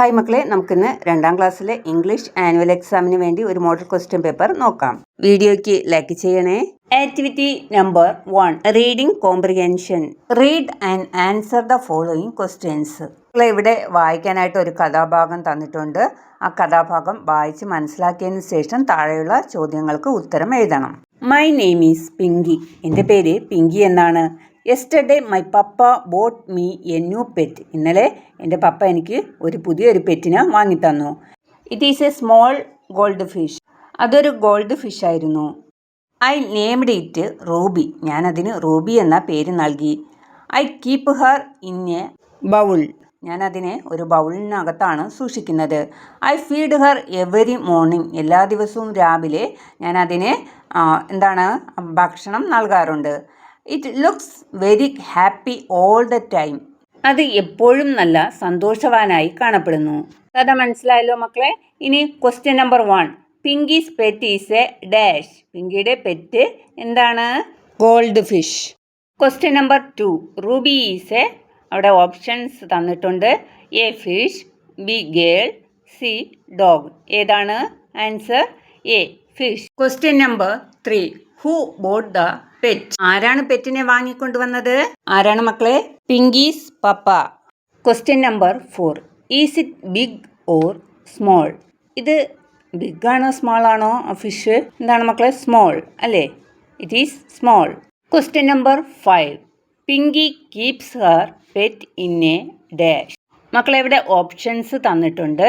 Hi മക്കളെ, നമുക്കിന്ന് 2ാം ക്ലാസ്സിലെ ഇംഗ്ലീഷ് ആനുവൽ എക്സാമിന് വേണ്ടി ഒരു മോഡൽ ക്വസ്റ്റ്യൻ പേപ്പർ നോക്കാം. വീഡിയോയ്ക്ക് ലൈക്ക് ചെയ്യണേ. Activity number 1, reading comprehension. Read and answer the following questions. ഇവിടെ വായിക്കാനായിട്ട് ഒരു കഥാഭാഗം തന്നിട്ടുണ്ട്. ആ കഥാഭാഗം വായിച്ച് മനസ്സിലാക്കിയതിന് ശേഷം താഴെയുള്ള ചോദ്യങ്ങൾക്ക് ഉത്തരം എഴുതണം. My name is Pinky. എൻ്റെ പേര് പിങ്കി എന്നാണ്. Yesterday my papa bought me a new pet. ഇന്നലെ എൻ്റെ പപ്പ എനിക്ക് ഒരു പുതിയൊരു പെറ്റിനെ വാങ്ങിത്തന്നു. It is a small goldfish. അതൊരു ഗോൾഡ് ഫിഷ് ആയിരുന്നു. I named it Ruby. ഞാനതിന് റൂബി എന്ന പേര് നൽകി. I keep her in a bowl. ഞാനതിനെ ഒരു ബൗളിനകത്താണ് സൂക്ഷിക്കുന്നത്. I feed her every morning. എല്ലാ ദിവസവും രാവിലെ ഞാനതിനെ ഭക്ഷണം നൽകാറുണ്ട്. It looks very happy all the time. അത് എപ്പോഴും നല്ല സന്തോഷവാനായി കാണപ്പെടുന്നു. കഥ മനസ്സിലായല്ലോ മക്കളെ. ഇനി question number 1, Pinky's pet is a dash. പിങ്കിയുടെ പെറ്റ് എന്താണ്? Gold fish. Question number 2, Ruby is a, അവിടെ ഓപ്ഷൻസ് തന്നിട്ടുണ്ട്. A fish, B girl, C dog. ഏതാണ് answer? A fish. Question number 3, who bought the pet. ആരാണ് പെറ്റിനെ വാങ്ങിക്കൊണ്ടുവന്നത്? ആരാണ് മക്കളെ? Pinky's papa. Question number 4, is it big or small. ഇത് big ആണോ സ്മോൾ ആണോ ഫിഷ്? എന്താണ് മക്കളെ? സ്മോൾ അല്ലേ? It is small. Question number 5, Pinky keeps her pet in a dash. മക്കളെ ഇവിടെ ഓപ്ഷൻസ് തന്നിട്ടുണ്ട്.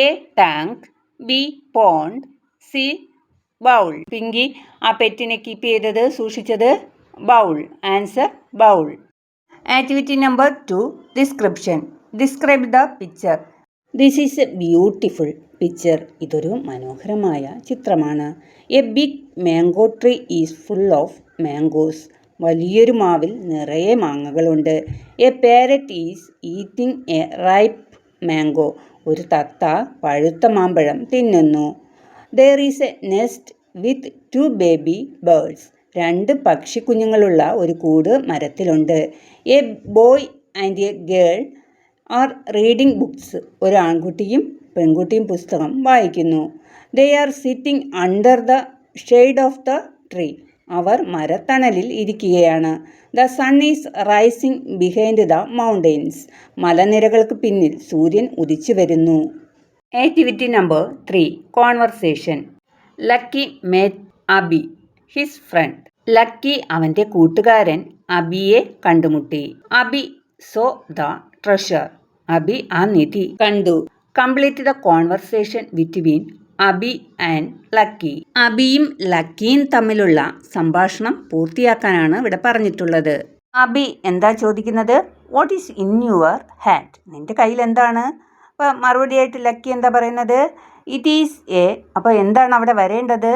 A tank, B pond, C bowl. Pinky ആ പെറ്റിനെ കീപ്പ് ചെയ്തത്, സൂക്ഷിച്ചത് bowl. Answer bowl. Activity number 2, description. Describe the picture. This is a beautiful picture. ഇതൊരു മനോഹരമായ ചിത്രമാണ്. A big mango tree is full of mangoes. വലിയൊരു മാവിൽ നിറയെ മാങ്ങകളുണ്ട്. A parrot is eating A ripe mango. ഒരു തത്ത പഴുത്ത മാമ്പഴം തിന്നുന്നു. There is a nest with 2 baby birds. 2 പക്ഷിക്കുഞ്ഞുങ്ങളുള്ള ഒരു കൂട് മരത്തിലുണ്ട്. A boy and a girl are reading books. ഒരു ആൺകുട്ടിയും പെൺകുട്ടിയും പുസ്തകം വായിക്കുന്നു. They are sitting under the shade of the tree. അവർ മരത്തണലിൽ ഇരിക്കുകയാണ്. The sun is rising behind the mountains. മലനിരകൾക്ക് പിന്നിൽ സൂര്യൻ ഉദിച്ചു വരുന്നു. Activity number 3, conversation. Lucky met Abi his friend. Lucky അവൻ്റെ കൂട്ടുകാരൻ അബിയെ കണ്ടുമുട്ടി. Abi saw the treasure. Abi ആ നിധി കണ്ടു. Complete the conversation between Abi and lucky. അബിയും ലക്കിയും തമ്മിലുള്ള സംഭാഷണം പൂർത്തിയാക്കാനാണ് ഇവിടെ പറഞ്ഞിട്ടുള്ളത്. അബി എന്താ ചോദിക്കുന്നത്? What is in your hand. നിന്റെ കയ്യിൽ എന്താണ്? അപ്പോൾ മറുപടിയായിട്ട് ലക്കി എന്താ പറയുന്നത്? It is A. അപ്പോൾ എന്താണ് അവിടെ വരേണ്ടത്?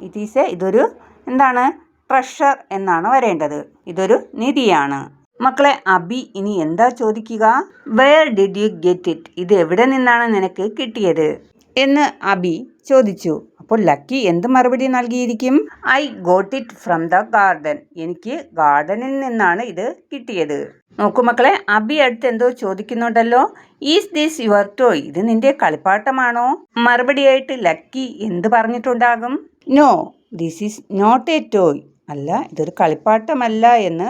ഇറ്റ് ഈസ് എ, ഇതൊരു എന്താണ്? ട്രഷർ എന്നാണ് വരേണ്ടത്. ഇതൊരു നിധിയാണ്. മക്കളെ, അബി ഇനി എന്താ ചോദിക്കുക? Wear did you get it. ഇത് എവിടെ നിന്നാണ് നിനക്ക് കിട്ടിയത് എന്ന് അബി ചോദിച്ചു. അപ്പോൾ ലക്കി എന്ത് മറുപടി നൽകിയിരിക്കും? I got it from the garden. എനിക്ക് ഗാർഡനിൽ നിന്നാണ് ഇത് കിട്ടിയത്. നോക്കൂ മക്കളെ, അബി അടുത്ത് എന്തോ ചോദിക്കുന്നുണ്ടല്ലോ. Is this your toy. ഇത് നിന്റെ കളിപ്പാട്ടമാണോ? മറുപടിയായിട്ട് ലക്കി എന്ത് പറഞ്ഞിട്ടുണ്ടാകും? No, this is not a toy. അല്ല, ഇതൊരു കളിപ്പാട്ടമല്ല എന്ന്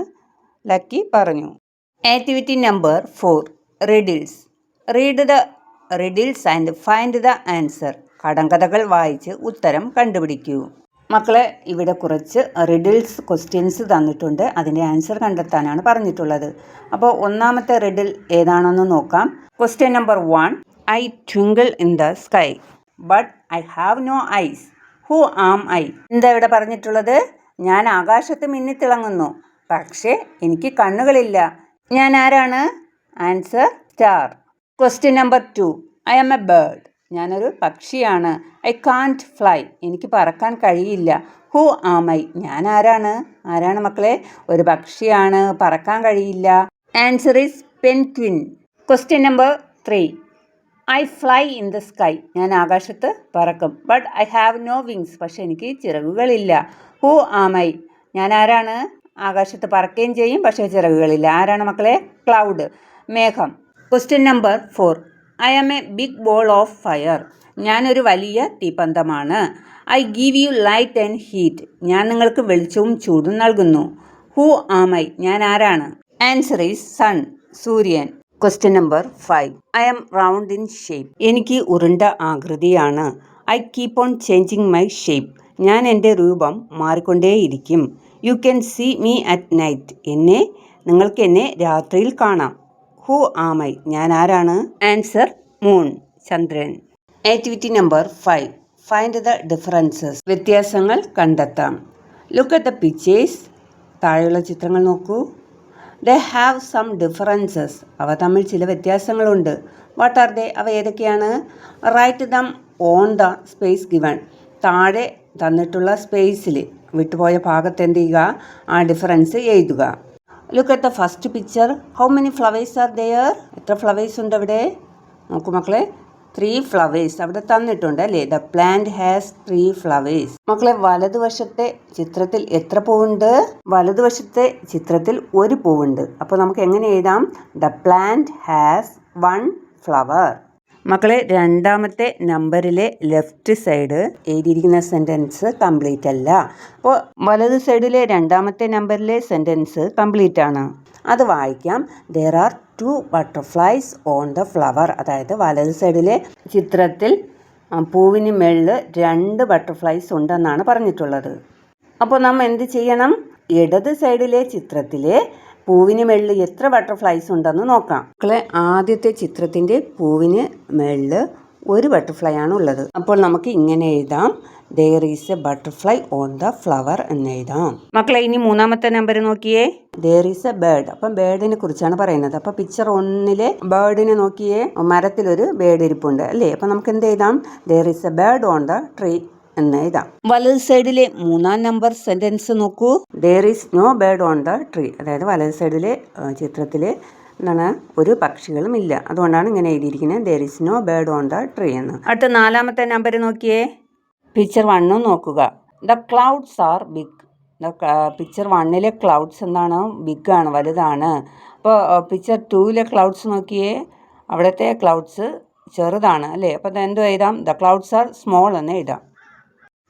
ലക്കി പറഞ്ഞു. Activity number 4, riddles. Read the riddles and find the answer. കടങ്കഥകൾ വായിച്ച് ഉത്തരം കണ്ടുപിടിക്കൂ. മക്കളെ, ഇവിടെ കുറച്ച് റിഡിൽസ് ക്വസ്റ്റ്യൻസ് തന്നിട്ടുണ്ട്. അതിൻ്റെ ആൻസർ കണ്ടെത്താനാണ് പറഞ്ഞിട്ടുള്ളത്. അപ്പോൾ ഒന്നാമത്തെ റിഡിൽ ഏതാണെന്ന് നോക്കാം. Question number 1, I twinkle in the sky but I have no eyes. Who am I. എന്താ ഇവിടെ പറഞ്ഞിട്ടുള്ളത്? ഞാൻ ആകാശത്ത് മിന്നിത്തിളങ്ങുന്നു, പക്ഷേ എനിക്ക് കണ്ണുകളില്ല. ഞാൻ ആരാണ്? Answer star. Question number 2, I am a bird. ഞാനൊരു പക്ഷിയാണ്. I can't fly. എനിക്ക് പറക്കാൻ കഴിയില്ല. Who am I. ഞാൻ ആരാണ്? ആരാണ് മക്കളെ? ഒരു പക്ഷിയാണ്, പറക്കാൻ കഴിയില്ല. Answer is penguin. Question number 3, I fly in the sky. ഞാൻ ആകാശത്ത് പറക്കും. But I have no wings. പക്ഷെ എനിക്ക് ചിറകുകളില്ല. Who am I. ഞാൻ ആരാണ്? ആകാശത്ത് പറക്കുകയും ചെയ്യും, പക്ഷേ ചിറകുകളില്ല. ആരാണ് മക്കളെ? ക്ലൗഡ്, മേഘം. Question number 4, I am a big ball of fire. ഞാനൊരു വലിയ തീപ്പന്തമാണ്. I give you light and heat. ഞാൻ നിങ്ങൾക്ക് വെളിച്ചവും ചൂടും നൽകുന്നു. Who am I? ഞാൻ ആരാണ്? ആൻസർ ഈസ് സൺ, സൂര്യൻ. Question number 5. I am round in shape. എനിക്ക് ഉരുണ്ട ആകൃതിയാണ്. I keep on changing my shape. ഞാൻ എൻ്റെ രൂപം മാറിക്കൊണ്ടേയിരിക്കും. You can see me at night. നിങ്ങൾക്ക് എന്നെ രാത്രിയിൽ കാണാം. Who am I? ഞാൻ ആരാണ്? ആൻസർ മൂൺ, ചന്ദ്രൻ. Activity number 5. Find the differences. വ്യത്യാസങ്ങൾ കണ്ടെത്താം. Look at the pictures. താഴെയുള്ള ചിത്രങ്ങൾ നോക്കൂ. They have some differences. അവ തമ്മിൽ ചില വ്യത്യാസങ്ങളുണ്ട്. What are they? അവ ഏതൊക്കെയാണ്? Write them on the space given. താഴെ തന്നിട്ടുള്ള സ്പേസിൽ വിട്ടുപോയ ഭാഗത്ത് എന്ത് ചെയ്യുക? ആ ഡിഫറൻസ് എഴുതുക. Look at the first picture. How many flowers are there? എത്ര ഫ്ലവേഴ്സ് ഉണ്ട് അവിടെ? നോക്കൂ മക്കളെ, 3 ഫ്ലവേഴ്സ് അവിടെ തന്നിട്ടുണ്ട് അല്ലേ? The plant has 3 flowers. മക്കളെ, വലതുവശത്തെ ചിത്രത്തിൽ എത്ര പൂവുണ്ട്? വലതുവശത്തെ ചിത്രത്തിൽ ഒരു പൂവുണ്ട്. അപ്പോൾ നമുക്ക് എങ്ങനെ എഴുതാം? The plant has 1 flower. മക്കളെ, രണ്ടാമത്തെ നമ്പറിലെ ലെഫ്റ്റ് സൈഡ് എഴുതിയിരിക്കുന്ന സെൻറ്റൻസ് കംപ്ലീറ്റ് അല്ല. അപ്പോൾ വലത് സൈഡിലെ രണ്ടാമത്തെ നമ്പറിലെ സെൻറ്റൻസ് കംപ്ലീറ്റ് ആണ്. അത് വായിക്കാം. There are 2 butterflies on the flower. അതായത് വലത് സൈഡിലെ ചിത്രത്തിൽ പൂവിന് മേളിൽ 2 ബട്ടർഫ്ലൈസ് ഉണ്ടെന്നാണ് പറഞ്ഞിട്ടുള്ളത്. അപ്പോൾ നമ്മൾ എന്ത് ചെയ്യണം? ഇടത് സൈഡിലെ ചിത്രത്തിലെ പൂവിന് മേളിൽ എത്ര ബട്ടർഫ്ലൈസ് ഉണ്ടെന്ന് നോക്കാം. മക്കളെ, ആദ്യത്തെ ചിത്രത്തിൻ്റെ പൂവിന് മേളിൽ ഒരു ബട്ടർഫ്ലൈ ആണ് ഉള്ളത്. അപ്പോൾ നമുക്ക് ഇങ്ങനെ എഴുതാം. There is a butterfly on the flower എന്ന് എഴുതാം. മക്കളെ, ഇനി മൂന്നാമത്തെ നമ്പർ നോക്കിയേ. There is a bird. അപ്പം ബേർഡിനെ കുറിച്ചാണ് പറയുന്നത്. അപ്പോൾ പിക്ചർ 1 ബേർഡിനെ നോക്കിയേ. മരത്തിലൊരു ബേർഡ് ഇരിപ്പുണ്ട് അല്ലേ? അപ്പം നമുക്ക് എന്ത് എഴുതാം? There is a bird on the tree എന്ന് എഴുതാം. വലത് സൈഡിലെ 3-ാം നമ്പർ സെൻറ്റൻസ് നോക്കൂ. There is no bird on the tree. അതായത് വലത് സൈഡിലെ ചിത്രത്തിൽ എന്താണ്? ഒരു പക്ഷികളും ഇല്ല. അതുകൊണ്ടാണ് ഇങ്ങനെ എഴുതിയിരിക്കുന്നത്, there is no bird on the tree എന്ന്. അടുത്ത 4-ാമത്തെ നമ്പർ നോക്കിയേ. പിക്ചർ 1 നോക്കുക. The clouds are big. Picture 1 clouds എന്താണ്? ബിഗ് ആണ്, വലുതാണ്. അപ്പോൾ പിക്ചർ 2 ക്ലൗഡ്സ് നോക്കിയേ. അവിടുത്തെ ക്ലൗഡ്സ് ചെറുതാണ് അല്ലേ? അപ്പോൾ എന്ത് എഴുതാം? ദ ക്ലൗഡ്സ് ആർ സ്മോൾ എന്ന് എഴുതാം.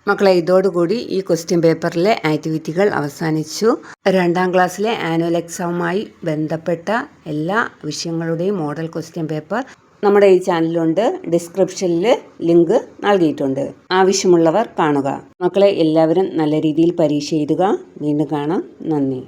മക്കളെ, ഇതോടുകൂടി ഈ ക്വസ്റ്റ്യൻ പേപ്പറിലെ ആക്ടിവിറ്റികൾ അവസാനിച്ചു. 2ാം ക്ലാസ്സിലെ ആനുവൽ എക്സാമുമായി ബന്ധപ്പെട്ട എല്ലാ വിഷയങ്ങളുടെയും മോഡൽ ക്വസ്റ്റ്യൻ പേപ്പർ നമ്മുടെ ഈ ചാനലിലുണ്ട്. ഡിസ്ക്രിപ്ഷനിൽ ലിങ്ക് നൽകിയിട്ടുണ്ട്. ആവശ്യമുള്ളവർ കാണുക. മക്കളെ, എല്ലാവരും നല്ല രീതിയിൽ പരീക്ഷ എഴുതുക. വീണ്ടും കാണാം. നന്ദി.